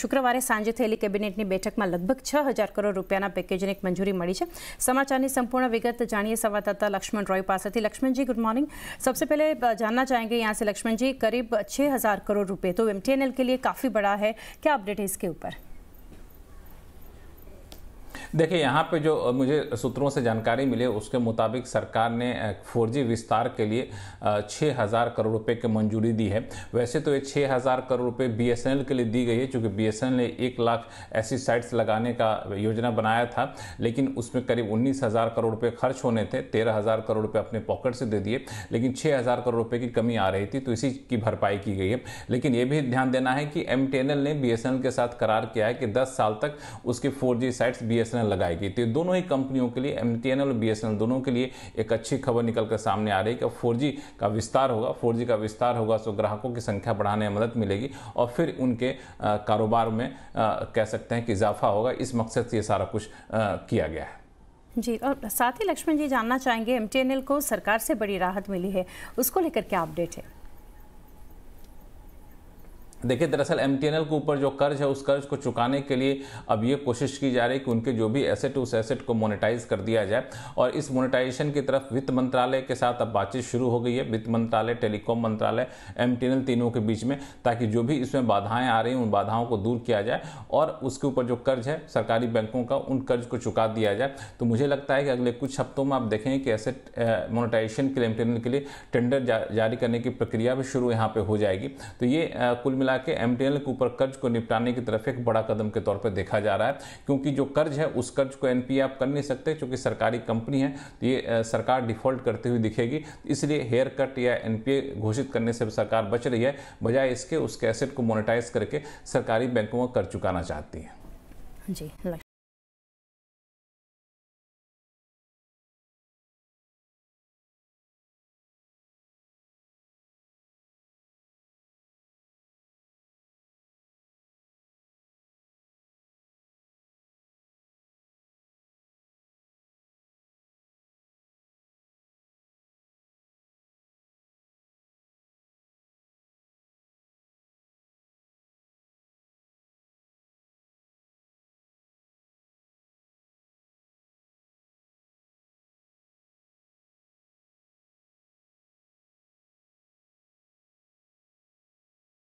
શુક્રવારે સાંજે થયેલી કેબિનેટની બેઠકમાં લગભગ 6000 કરોડ રૂપિયાના પેકેજને એક મંજૂરી મળી છે। समाचार की संपूर्ण विगत जानिए संवाददाता लक्ष्मण रॉय पास थी। लक्ष्मण जी, गुड मॉर्निंग। सबसे पहले जानना चाहेंगे यहाँ से लक्ष्मण जी, करीब 6000 करोड़ रुपए तो एमटीएनएल के लिए काफ़ी बड़ा है, क्या अपडेट है इसके ऊपर? देखिए, यहाँ पे जो मुझे सूत्रों से जानकारी मिली उसके मुताबिक सरकार ने 4G विस्तार के लिए 6000 करोड़ रुपए की मंजूरी दी है। वैसे तो ये 6000 करोड़ रुपए बीएसएनएल के लिए दी गई है, क्योंकि बीएसएनएल ने 1 लाख ऐसी साइट्स लगाने का योजना बनाया था, लेकिन उसमें करीब 19000 करोड़ रुपए खर्च होने थे। 13000 करोड़ रुपए अपने पॉकेट से दे दिए, लेकिन 6000 करोड़ रुपए की कमी आ रही थी, तो इसी की भरपाई की गई है। लेकिन ये भी ध्यान देना है कि एमटीएनएल ने बीएसएनएल के साथ करार किया है कि 10 साल तक उसकी 4G साइट्स बीएसएनएल लगाएगी। तो दोनों ही कंपनियों के लिए, एमटीएनएल और बीएसएनएल दोनों के लिए एक अच्छी खबर निकल कर सामने आ रही है कि 4G का विस्तार होगा। 4G का विस्तार होगा तो ग्राहकों की संख्या बढ़ाने में मदद मिलेगी और फिर उनके कारोबार में कह सकते हैं कि इजाफा होगा। इस मकसद से ये सारा कुछ किया गया है। जी, और साथ ही लक्ष्मण जी जानना चाहेंगे, एमटीएनएल को सरकार से बड़ी राहत मिली है, उसको लेकर क्या अपडेट है? देखिए, दरअसल एमटीएनएल के ऊपर जो कर्ज है उस कर्ज को चुकाने के लिए अब ये कोशिश की जा रही है कि उनके जो भी एसेट उस एसेट को मोनेटाइज कर दिया जाए, और इस मोनेटाइजेशन की तरफ वित्त मंत्रालय के साथ अब बातचीत शुरू हो गई है। वित्त मंत्रालय, टेलीकॉम मंत्रालय, एमटीएनएल तीनों के बीच में, ताकि जो भी इसमें बाधाएं आ रही हैं उन बाधाओं को दूर किया जाए और उसके ऊपर जो कर्ज है सरकारी बैंकों का, उन कर्ज को चुका दिया जाए। तो मुझे लगता है कि अगले कुछ हफ्तों में आप देखेंगे कि एसेट मोनेटाइजेशन के लिए एमटीएनएल के लिए टेंडर जारी करने की प्रक्रिया भी शुरू यहाँ पे हो जाएगी। तो ये कुल के एमटीएनएल के ऊपर कर्ज को निपटाने की तरफ एक बड़ा कदम के तौर पर देखा जा रहा है, क्योंकि जो कर्ज है उस कर्ज को एनपीए आप कर नहीं सकते, क्योंकि सरकारी कंपनी है, तो ये सरकार डिफॉल्ट करते हुए दिखेगी। इसलिए हेयर कट या एनपीए घोषित करने से सरकार बच रही है, बजाय इसके उसके एसेट को मोनेटाइज करके सरकारी बैंकों को कर चुकाना चाहती है। जी।